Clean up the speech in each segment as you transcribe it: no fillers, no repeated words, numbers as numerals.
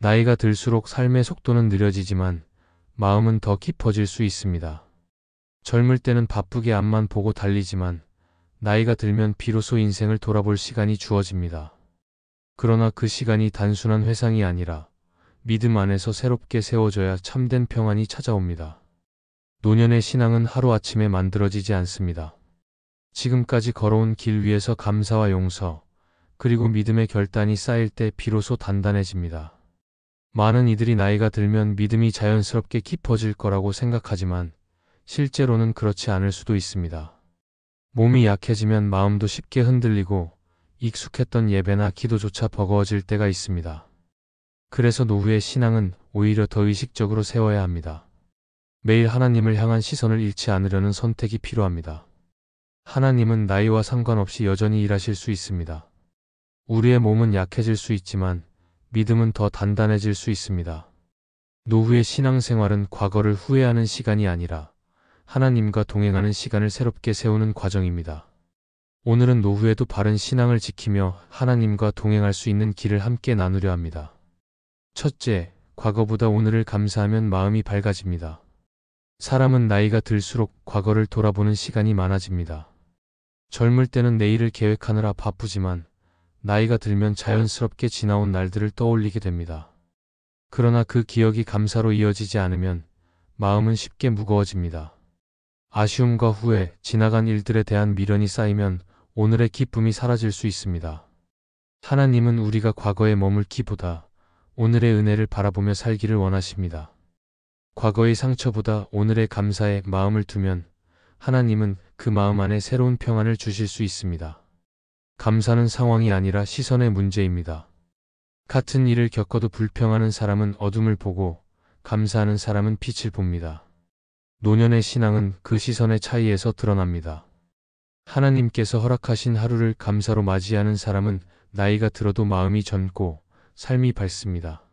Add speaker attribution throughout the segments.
Speaker 1: 나이가 들수록 삶의 속도는 느려지지만 마음은 더 깊어질 수 있습니다. 젊을 때는 바쁘게 앞만 보고 달리지만 나이가 들면 비로소 인생을 돌아볼 시간이 주어집니다. 그러나 그 시간이 단순한 회상이 아니라 믿음 안에서 새롭게 세워져야 참된 평안이 찾아옵니다. 노년의 신앙은 하루아침에 만들어지지 않습니다. 지금까지 걸어온 길 위에서 감사와 용서, 그리고 믿음의 결단이 쌓일 때 비로소 단단해집니다. 많은 이들이 나이가 들면 믿음이 자연스럽게 깊어질 거라고 생각하지만 실제로는 그렇지 않을 수도 있습니다. 몸이 약해지면 마음도 쉽게 흔들리고 익숙했던 예배나 기도조차 버거워질 때가 있습니다. 그래서 노후의 신앙은 오히려 더 의식적으로 세워야 합니다. 매일 하나님을 향한 시선을 잃지 않으려는 선택이 필요합니다. 하나님은 나이와 상관없이 여전히 일하실 수 있습니다. 우리의 몸은 약해질 수 있지만 믿음은 더 단단해질 수 있습니다. 노후의 신앙생활은 과거를 후회하는 시간이 아니라 하나님과 동행하는 시간을 새롭게 세우는 과정입니다. 오늘은 노후에도 바른 신앙을 지키며 하나님과 동행할 수 있는 길을 함께 나누려 합니다. 첫째, 과거보다 오늘을 감사하면 마음이 밝아집니다. 사람은 나이가 들수록 과거를 돌아보는 시간이 많아집니다. 젊을 때는 내일을 계획하느라 바쁘지만 나이가 들면 자연스럽게 지나온 날들을 떠올리게 됩니다. 그러나 그 기억이 감사로 이어지지 않으면 마음은 쉽게 무거워집니다. 아쉬움과 후회, 지나간 일들에 대한 미련이 쌓이면 오늘의 기쁨이 사라질 수 있습니다. 하나님은 우리가 과거에 머물기보다 오늘의 은혜를 바라보며 살기를 원하십니다. 과거의 상처보다 오늘의 감사에 마음을 두면 하나님은 그 마음 안에 새로운 평안을 주실 수 있습니다. 감사는 상황이 아니라 시선의 문제입니다. 같은 일을 겪어도 불평하는 사람은 어둠을 보고 감사하는 사람은 빛을 봅니다. 노년의 신앙은 그 시선의 차이에서 드러납니다. 하나님께서 허락하신 하루를 감사로 맞이하는 사람은 나이가 들어도 마음이 젊고 삶이 밝습니다.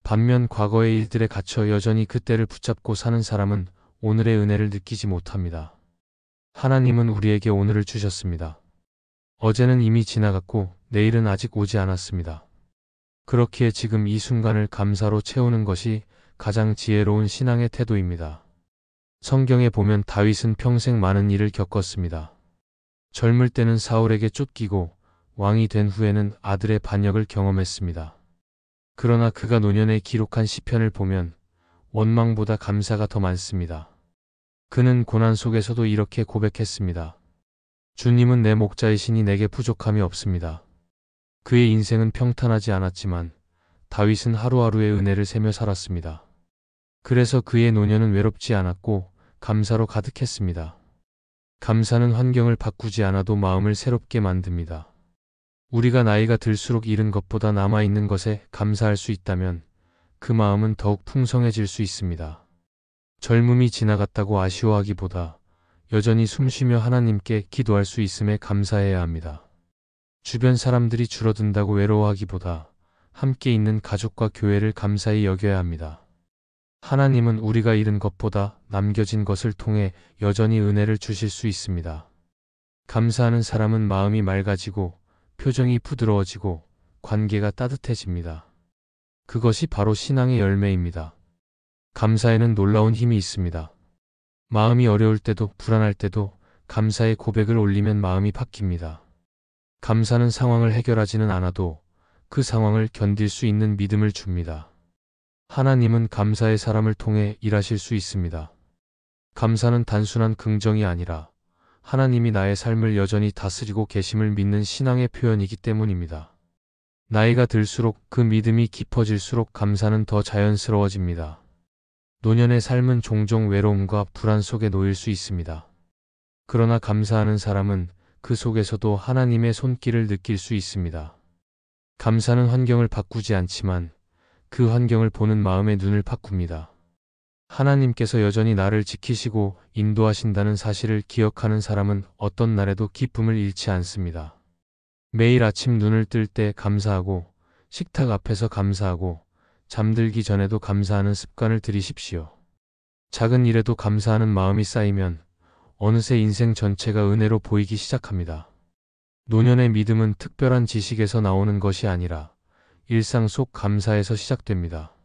Speaker 1: 반면 과거의 일들에 갇혀 여전히 그때를 붙잡고 사는 사람은 오늘의 은혜를 느끼지 못합니다. 하나님은 우리에게 오늘을 주셨습니다. 어제는 이미 지나갔고 내일은 아직 오지 않았습니다. 그렇기에 지금 이 순간을 감사로 채우는 것이 가장 지혜로운 신앙의 태도입니다. 성경에 보면 다윗은 평생 많은 일을 겪었습니다. 젊을 때는 사울에게 쫓기고 왕이 된 후에는 아들의 반역을 경험했습니다. 그러나 그가 노년에 기록한 시편을 보면 원망보다 감사가 더 많습니다. 그는 고난 속에서도 이렇게 고백했습니다. 주님은 내 목자이시니 내게 부족함이 없습니다. 그의 인생은 평탄하지 않았지만 다윗은 하루하루의 은혜를 세며 살았습니다. 그래서 그의 노년은 외롭지 않았고 감사로 가득했습니다. 감사는 환경을 바꾸지 않아도 마음을 새롭게 만듭니다. 우리가 나이가 들수록 잃은 것보다 남아있는 것에 감사할 수 있다면 그 마음은 더욱 풍성해질 수 있습니다. 젊음이 지나갔다고 아쉬워하기보다 여전히 숨쉬며 하나님께 기도할 수 있음에 감사해야 합니다. 주변 사람들이 줄어든다고 외로워하기보다 함께 있는 가족과 교회를 감사히 여겨야 합니다. 하나님은 우리가 잃은 것보다 남겨진 것을 통해 여전히 은혜를 주실 수 있습니다. 감사하는 사람은 마음이 맑아지고 표정이 부드러워지고 관계가 따뜻해집니다. 그것이 바로 신앙의 열매입니다. 감사에는 놀라운 힘이 있습니다. 마음이 어려울 때도 불안할 때도 감사의 고백을 올리면 마음이 바뀝니다. 감사는 상황을 해결하지는 않아도 그 상황을 견딜 수 있는 믿음을 줍니다. 하나님은 감사의 사람을 통해 일하실 수 있습니다. 감사는 단순한 긍정이 아니라 하나님이 나의 삶을 여전히 다스리고 계심을 믿는 신앙의 표현이기 때문입니다. 나이가 들수록 그 믿음이 깊어질수록 감사는 더 자연스러워집니다. 노년의 삶은 종종 외로움과 불안 속에 놓일 수 있습니다. 그러나 감사하는 사람은 그 속에서도 하나님의 손길을 느낄 수 있습니다. 감사는 환경을 바꾸지 않지만 그 환경을 보는 마음의 눈을 바꿉니다. 하나님께서 여전히 나를 지키시고 인도하신다는 사실을 기억하는 사람은 어떤 날에도 기쁨을 잃지 않습니다. 매일 아침 눈을 뜰 때 감사하고 식탁 앞에서 감사하고 잠들기 전에도 감사하는 습관을 들이십시오. 작은 일에도 감사하는 마음이 쌓이면 어느새 인생 전체가 은혜로 보이기 시작합니다. 노년의 믿음은 특별한 지식에서 나오는 것이 아니라 일상 속 감사에서 시작됩니다.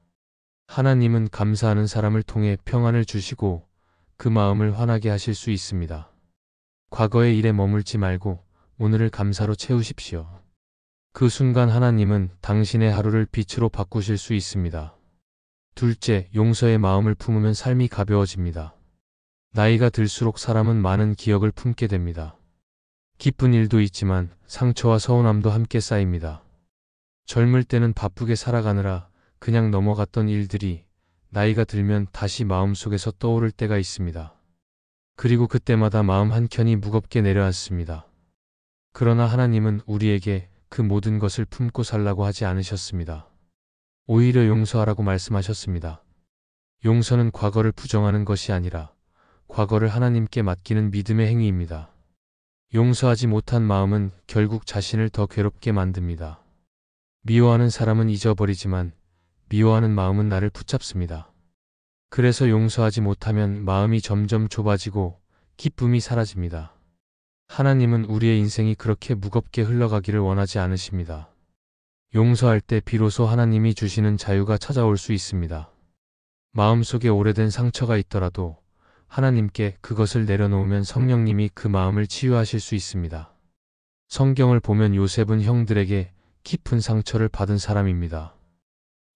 Speaker 1: 하나님은 감사하는 사람을 통해 평안을 주시고 그 마음을 환하게 하실 수 있습니다. 과거의 일에 머물지 말고 오늘을 감사로 채우십시오. 그 순간 하나님은 당신의 하루를 빛으로 바꾸실 수 있습니다. 둘째, 용서의 마음을 품으면 삶이 가벼워집니다. 나이가 들수록 사람은 많은 기억을 품게 됩니다. 기쁜 일도 있지만 상처와 서운함도 함께 쌓입니다. 젊을 때는 바쁘게 살아가느라 그냥 넘어갔던 일들이 나이가 들면 다시 마음속에서 떠오를 때가 있습니다. 그리고 그때마다 마음 한켠이 무겁게 내려앉습니다. 그러나 하나님은 우리에게 그 모든 것을 품고 살라고 하지 않으셨습니다. 오히려 용서하라고 말씀하셨습니다. 용서는 과거를 부정하는 것이 아니라 과거를 하나님께 맡기는 믿음의 행위입니다. 용서하지 못한 마음은 결국 자신을 더 괴롭게 만듭니다. 미워하는 사람은 잊어버리지만 미워하는 마음은 나를 붙잡습니다. 그래서 용서하지 못하면 마음이 점점 좁아지고 기쁨이 사라집니다. 하나님은 우리의 인생이 그렇게 무겁게 흘러가기를 원하지 않으십니다. 용서할 때 비로소 하나님이 주시는 자유가 찾아올 수 있습니다. 마음속에 오래된 상처가 있더라도 하나님께 그것을 내려놓으면 성령님이 그 마음을 치유하실 수 있습니다. 성경을 보면 요셉은 형들에게 깊은 상처를 받은 사람입니다.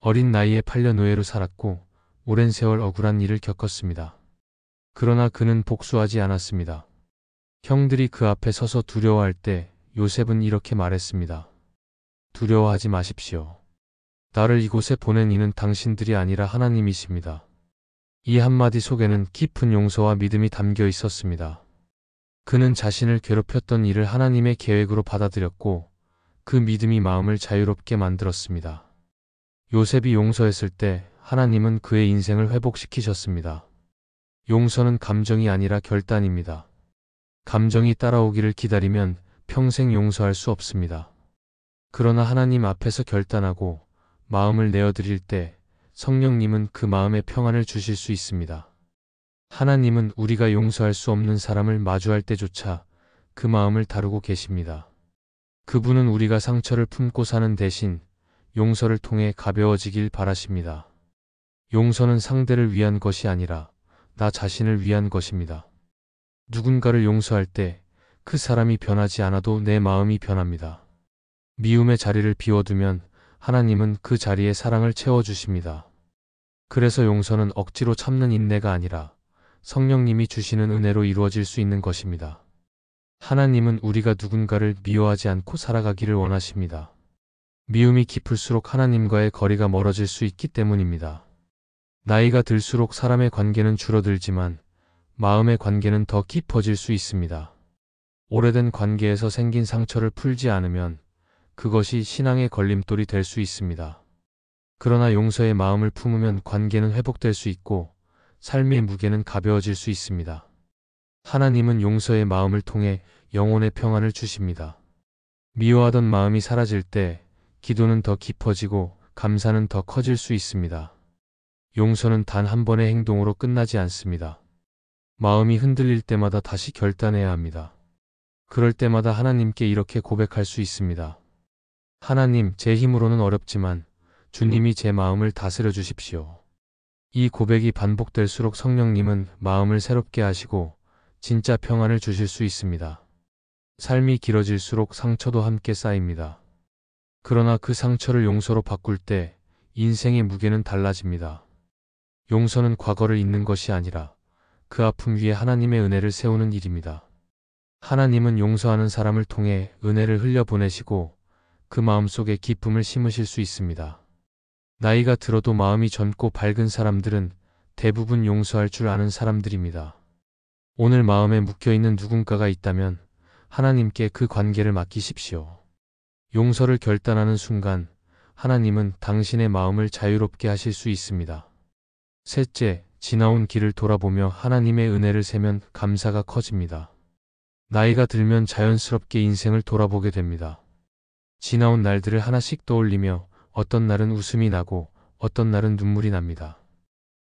Speaker 1: 어린 나이에 팔려 노예로 살았고 오랜 세월 억울한 일을 겪었습니다. 그러나 그는 복수하지 않았습니다. 형들이 그 앞에 서서 두려워할 때 요셉은 이렇게 말했습니다. 두려워하지 마십시오. 나를 이곳에 보낸 이는 당신들이 아니라 하나님이십니다. 이 한마디 속에는 깊은 용서와 믿음이 담겨 있었습니다. 그는 자신을 괴롭혔던 일을 하나님의 계획으로 받아들였고 그 믿음이 마음을 자유롭게 만들었습니다. 요셉이 용서했을 때 하나님은 그의 인생을 회복시키셨습니다. 용서는 감정이 아니라 결단입니다. 감정이 따라오기를 기다리면 평생 용서할 수 없습니다. 그러나 하나님 앞에서 결단하고 마음을 내어드릴 때 성령님은 그 마음에 평안을 주실 수 있습니다. 하나님은 우리가 용서할 수 없는 사람을 마주할 때조차 그 마음을 다루고 계십니다. 그분은 우리가 상처를 품고 사는 대신 용서를 통해 가벼워지길 바라십니다. 용서는 상대를 위한 것이 아니라 나 자신을 위한 것입니다. 누군가를 용서할 때 그 사람이 변하지 않아도 내 마음이 변합니다. 미움의 자리를 비워두면 하나님은 그 자리에 사랑을 채워주십니다. 그래서 용서는 억지로 참는 인내가 아니라 성령님이 주시는 은혜로 이루어질 수 있는 것입니다. 하나님은 우리가 누군가를 미워하지 않고 살아가기를 원하십니다. 미움이 깊을수록 하나님과의 거리가 멀어질 수 있기 때문입니다. 나이가 들수록 사람의 관계는 줄어들지만 마음의 관계는 더 깊어질 수 있습니다. 오래된 관계에서 생긴 상처를 풀지 않으면 그것이 신앙의 걸림돌이 될 수 있습니다. 그러나 용서의 마음을 품으면 관계는 회복될 수 있고 삶의 무게는 가벼워질 수 있습니다. 하나님은 용서의 마음을 통해 영혼의 평안을 주십니다. 미워하던 마음이 사라질 때 기도는 더 깊어지고 감사는 더 커질 수 있습니다. 용서는 단 한 번의 행동으로 끝나지 않습니다. 마음이 흔들릴 때마다 다시 결단해야 합니다. 그럴 때마다 하나님께 이렇게 고백할 수 있습니다. 하나님, 제 힘으로는 어렵지만 주님이 제 마음을 다스려 주십시오. 이 고백이 반복될수록 성령님은 마음을 새롭게 하시고 진짜 평안을 주실 수 있습니다. 삶이 길어질수록 상처도 함께 쌓입니다. 그러나 그 상처를 용서로 바꿀 때 인생의 무게는 달라집니다. 용서는 과거를 잊는 것이 아니라 그 아픔 위에 하나님의 은혜를 세우는 일입니다. 하나님은 용서하는 사람을 통해 은혜를 흘려보내시고 그 마음속에 기쁨을 심으실 수 있습니다. 나이가 들어도 마음이 젊고 밝은 사람들은 대부분 용서할 줄 아는 사람들입니다. 오늘 마음에 묶여있는 누군가가 있다면 하나님께 그 관계를 맡기십시오. 용서를 결단하는 순간 하나님은 당신의 마음을 자유롭게 하실 수 있습니다. 셋째, 지나온 길을 돌아보며 하나님의 은혜를 세면 감사가 커집니다. 나이가 들면 자연스럽게 인생을 돌아보게 됩니다. 지나온 날들을 하나씩 떠올리며 어떤 날은 웃음이 나고 어떤 날은 눈물이 납니다.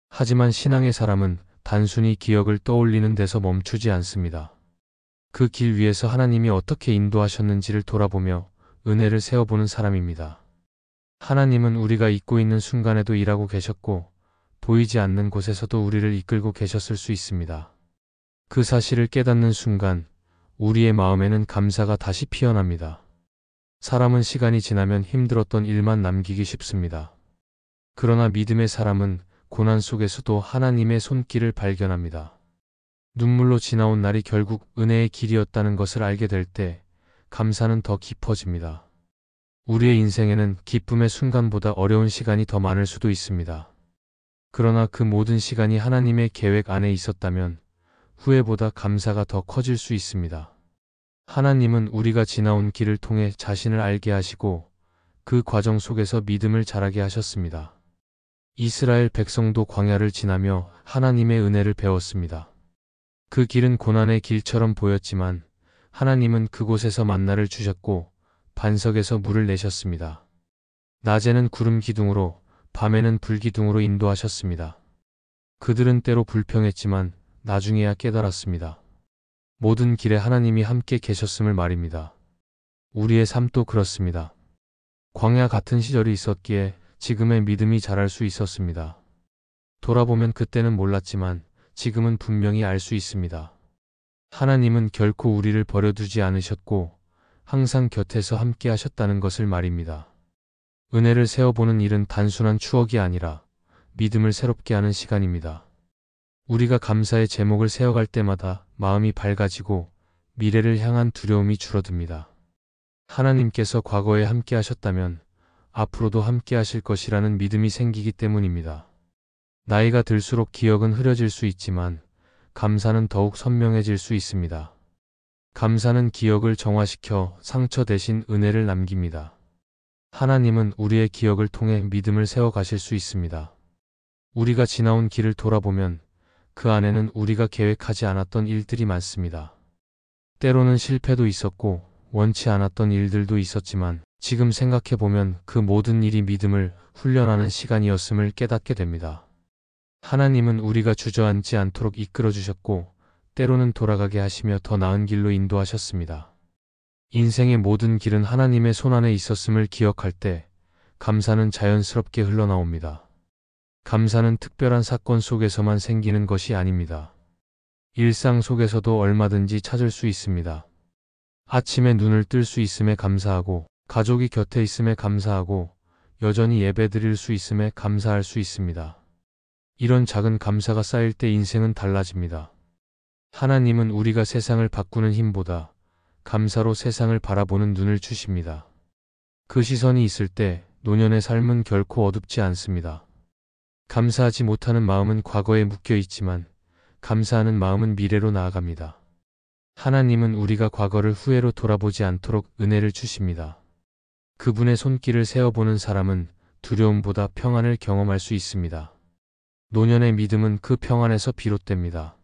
Speaker 1: 하지만 신앙의 사람은 단순히 기억을 떠올리는 데서 멈추지 않습니다. 그 길 위에서 하나님이 어떻게 인도하셨는지를 돌아보며 은혜를 세어보는 사람입니다. 하나님은 우리가 잊고 있는 순간에도 일하고 계셨고, 보이지 않는 곳에서도 우리를 이끌고 계셨을 수 있습니다. 그 사실을 깨닫는 순간, 우리의 마음에는 감사가 다시 피어납니다. 사람은 시간이 지나면 힘들었던 일만 남기기 쉽습니다. 그러나 믿음의 사람은 고난 속에서도 하나님의 손길을 발견합니다. 눈물로 지나온 날이 결국 은혜의 길이었다는 것을 알게 될 때 감사는 더 깊어집니다. 우리의 인생에는 기쁨의 순간보다 어려운 시간이 더 많을 수도 있습니다. 그러나 그 모든 시간이 하나님의 계획 안에 있었다면 후회보다 감사가 더 커질 수 있습니다. 하나님은 우리가 지나온 길을 통해 자신을 알게 하시고 그 과정 속에서 믿음을 자라게 하셨습니다. 이스라엘 백성도 광야를 지나며 하나님의 은혜를 배웠습니다. 그 길은 고난의 길처럼 보였지만 하나님은 그곳에서 만나를 주셨고 반석에서 물을 내셨습니다. 낮에는 구름 기둥으로, 밤에는 불 기둥으로 인도하셨습니다. 그들은 때로 불평했지만 나중에야 깨달았습니다. 모든 길에 하나님이 함께 계셨음을 말입니다. 우리의 삶도 그렇습니다. 광야 같은 시절이 있었기에 지금의 믿음이 자랄 수 있었습니다. 돌아보면 그때는 몰랐지만 지금은 분명히 알 수 있습니다. 하나님은 결코 우리를 버려두지 않으셨고 항상 곁에서 함께 하셨다는 것을 말입니다. 은혜를 세어보는 일은 단순한 추억이 아니라 믿음을 새롭게 하는 시간입니다. 우리가 감사의 제목을 세어갈 때마다 마음이 밝아지고 미래를 향한 두려움이 줄어듭니다. 하나님께서 과거에 함께 하셨다면 앞으로도 함께 하실 것이라는 믿음이 생기기 때문입니다. 나이가 들수록 기억은 흐려질 수 있지만 감사는 더욱 선명해질 수 있습니다. 감사는 기억을 정화시켜 상처 대신 은혜를 남깁니다. 하나님은 우리의 기억을 통해 믿음을 세워가실 수 있습니다. 우리가 지나온 길을 돌아보면 그 안에는 우리가 계획하지 않았던 일들이 많습니다. 때로는 실패도 있었고 원치 않았던 일들도 있었지만 지금 생각해보면 그 모든 일이 믿음을 훈련하는 시간이었음을 깨닫게 됩니다. 하나님은 우리가 주저앉지 않도록 이끌어주셨고 때로는 돌아가게 하시며 더 나은 길로 인도하셨습니다. 인생의 모든 길은 하나님의 손안에 있었음을 기억할 때 감사는 자연스럽게 흘러나옵니다. 감사는 특별한 사건 속에서만 생기는 것이 아닙니다. 일상 속에서도 얼마든지 찾을 수 있습니다. 아침에 눈을 뜰 수 있음에 감사하고, 가족이 곁에 있음에 감사하고, 여전히 예배드릴 수 있음에 감사할 수 있습니다. 이런 작은 감사가 쌓일 때 인생은 달라집니다. 하나님은 우리가 세상을 바꾸는 힘보다 감사로 세상을 바라보는 눈을 주십니다. 그 시선이 있을 때 노년의 삶은 결코 어둡지 않습니다. 감사하지 못하는 마음은 과거에 묶여 있지만 감사하는 마음은 미래로 나아갑니다. 하나님은 우리가 과거를 후회로 돌아보지 않도록 은혜를 주십니다. 그분의 손길을 세어보는 사람은 두려움보다 평안을 경험할 수 있습니다. 노년의 믿음은 그 평안에서 비롯됩니다.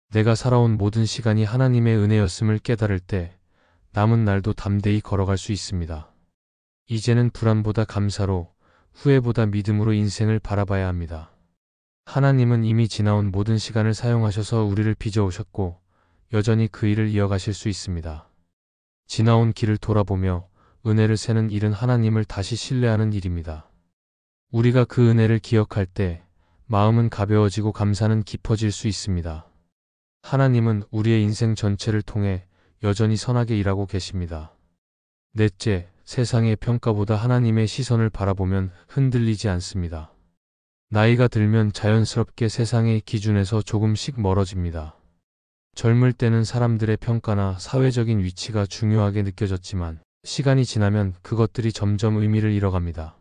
Speaker 1: 내가 살아온 모든 시간이 하나님의 은혜였음을 깨달을 때 남은 날도 담대히 걸어갈 수 있습니다. 이제는 불안보다 감사로, 후회보다 믿음으로 인생을 바라봐야 합니다. 하나님은 이미 지나온 모든 시간을 사용하셔서 우리를 빚어오셨고 여전히 그 일을 이어가실 수 있습니다. 지나온 길을 돌아보며 은혜를 세는 일은 하나님을 다시 신뢰하는 일입니다. 우리가 그 은혜를 기억할 때 마음은 가벼워지고 감사는 깊어질 수 있습니다. 하나님은 우리의 인생 전체를 통해 여전히 선하게 일하고 계십니다. 넷째, 세상의 평가보다 하나님의 시선을 바라보면 흔들리지 않습니다. 나이가 들면 자연스럽게 세상의 기준에서 조금씩 멀어집니다. 젊을 때는 사람들의 평가나 사회적인 위치가 중요하게 느껴졌지만 시간이 지나면 그것들이 점점 의미를 잃어갑니다.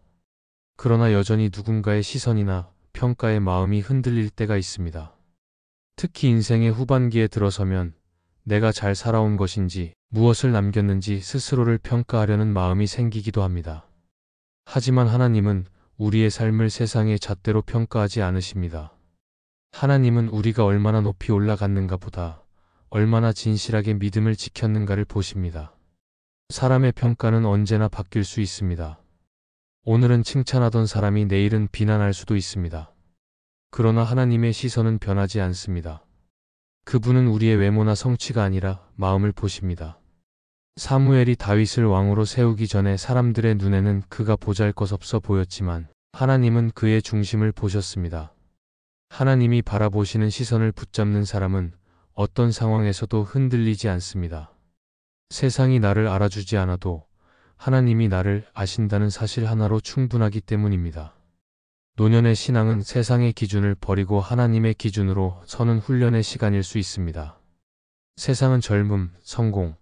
Speaker 1: 그러나 여전히 누군가의 시선이나 평가에 마음이 흔들릴 때가 있습니다. 특히 인생의 후반기에 들어서면 내가 잘 살아온 것인지 무엇을 남겼는지 스스로를 평가하려는 마음이 생기기도 합니다. 하지만 하나님은 우리의 삶을 세상의 잣대로 평가하지 않으십니다. 하나님은 우리가 얼마나 높이 올라갔는가 보다 얼마나 진실하게 믿음을 지켰는가를 보십니다. 사람의 평가는 언제나 바뀔 수 있습니다. 오늘은 칭찬하던 사람이 내일은 비난할 수도 있습니다. 그러나 하나님의 시선은 변하지 않습니다. 그분은 우리의 외모나 성취가 아니라 마음을 보십니다. 사무엘이 다윗을 왕으로 세우기 전에 사람들의 눈에는 그가 보잘것없어 보였지만 하나님은 그의 중심을 보셨습니다. 하나님이 바라보시는 시선을 붙잡는 사람은 어떤 상황에서도 흔들리지 않습니다. 세상이 나를 알아주지 않아도 하나님이 나를 아신다는 사실 하나로 충분하기 때문입니다. 노년의 신앙은 세상의 기준을 버리고 하나님의 기준으로 서는 훈련의 시간일 수 있습니다. 세상은 젊음, 성공,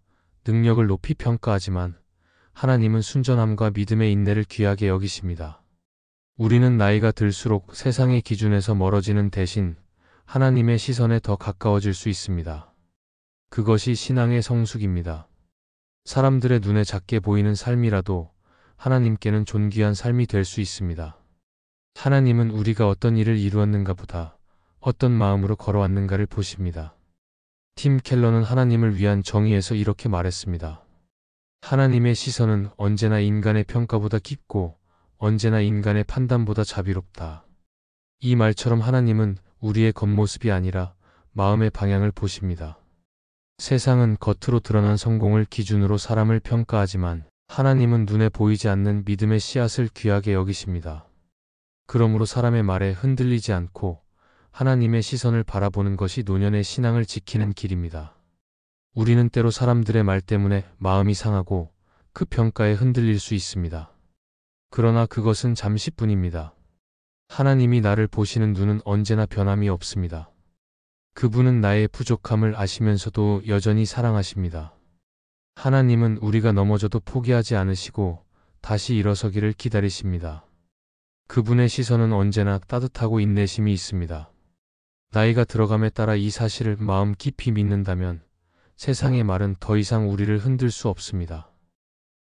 Speaker 1: 능력을 높이 평가하지만 하나님은 순전함과 믿음의 인내를 귀하게 여기십니다. 우리는 나이가 들수록 세상의 기준에서 멀어지는 대신 하나님의 시선에 더 가까워질 수 있습니다. 그것이 신앙의 성숙입니다. 사람들의 눈에 작게 보이는 삶이라도 하나님께는 존귀한 삶이 될 수 있습니다. 하나님은 우리가 어떤 일을 이루었는가 보다 어떤 마음으로 걸어왔는가를 보십니다. 팀 켈러는 하나님을 위한 정의에서 이렇게 말했습니다. 하나님의 시선은 언제나 인간의 평가보다 깊고 언제나 인간의 판단보다 자비롭다. 이 말처럼 하나님은 우리의 겉모습이 아니라 마음의 방향을 보십니다. 세상은 겉으로 드러난 성공을 기준으로 사람을 평가하지만 하나님은 눈에 보이지 않는 믿음의 씨앗을 귀하게 여기십니다. 그러므로 사람의 말에 흔들리지 않고 하나님의 시선을 바라보는 것이 노년의 신앙을 지키는 길입니다. 우리는 때로 사람들의 말 때문에 마음이 상하고 그 평가에 흔들릴 수 있습니다. 그러나 그것은 잠시뿐입니다. 하나님이 나를 보시는 눈은 언제나 변함이 없습니다. 그분은 나의 부족함을 아시면서도 여전히 사랑하십니다. 하나님은 우리가 넘어져도 포기하지 않으시고 다시 일어서기를 기다리십니다. 그분의 시선은 언제나 따뜻하고 인내심이 있습니다. 나이가 들어감에 따라 이 사실을 마음 깊이 믿는다면 세상의 말은 더 이상 우리를 흔들 수 없습니다.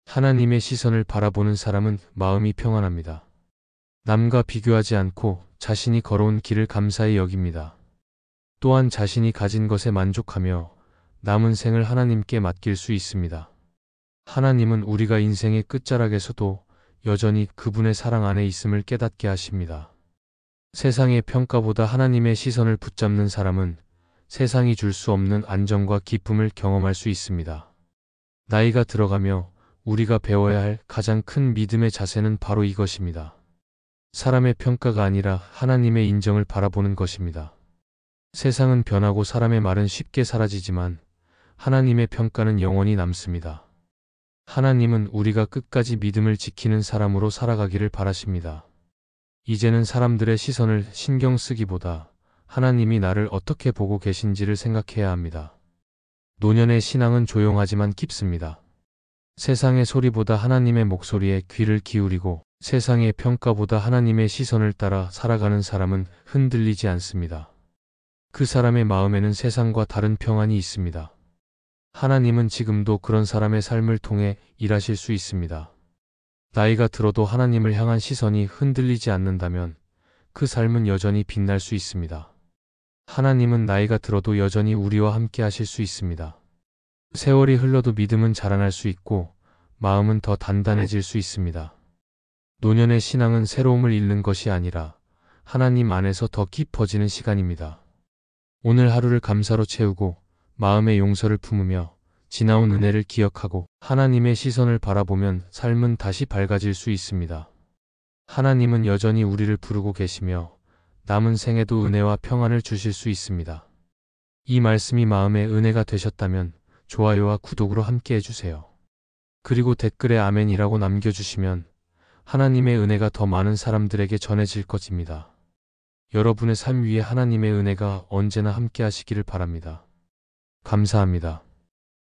Speaker 1: 하나님의 시선을 바라보는 사람은 마음이 평안합니다. 남과 비교하지 않고 자신이 걸어온 길을 감사히 여깁니다. 또한 자신이 가진 것에 만족하며 남은 생을 하나님께 맡길 수 있습니다. 하나님은 우리가 인생의 끝자락에서도 여전히 그분의 사랑 안에 있음을 깨닫게 하십니다. 세상의 평가보다 하나님의 시선을 붙잡는 사람은 세상이 줄 수 없는 안정과 기쁨을 경험할 수 있습니다. 나이가 들어가며 우리가 배워야 할 가장 큰 믿음의 자세는 바로 이것입니다. 사람의 평가가 아니라 하나님의 인정을 바라보는 것입니다. 세상은 변하고 사람의 말은 쉽게 사라지지만 하나님의 평가는 영원히 남습니다. 하나님은 우리가 끝까지 믿음을 지키는 사람으로 살아가기를 바라십니다. 이제는 사람들의 시선을 신경 쓰기보다 하나님이 나를 어떻게 보고 계신지를 생각해야 합니다. 노년의 신앙은 조용하지만 깊습니다. 세상의 소리보다 하나님의 목소리에 귀를 기울이고 세상의 평가보다 하나님의 시선을 따라 살아가는 사람은 흔들리지 않습니다. 그 사람의 마음에는 세상과 다른 평안이 있습니다. 하나님은 지금도 그런 사람의 삶을 통해 일하실 수 있습니다. 나이가 들어도 하나님을 향한 시선이 흔들리지 않는다면 그 삶은 여전히 빛날 수 있습니다. 하나님은 나이가 들어도 여전히 우리와 함께 하실 수 있습니다. 세월이 흘러도 믿음은 자라날 수 있고 마음은 더 단단해질 수 있습니다. 노년의 신앙은 새로움을 잃는 것이 아니라 하나님 안에서 더 깊어지는 시간입니다. 오늘 하루를 감사로 채우고 마음의 용서를 품으며 지나온 은혜를 기억하고 하나님의 시선을 바라보면 삶은 다시 밝아질 수 있습니다. 하나님은 여전히 우리를 부르고 계시며 남은 생에도 은혜와 평안을 주실 수 있습니다. 이 말씀이 마음의 은혜가 되셨다면 좋아요와 구독으로 함께 해주세요. 그리고 댓글에 아멘이라고 남겨주시면 하나님의 은혜가 더 많은 사람들에게 전해질 것입니다. 여러분의 삶 위에 하나님의 은혜가 언제나 함께 하시기를 바랍니다. 감사합니다.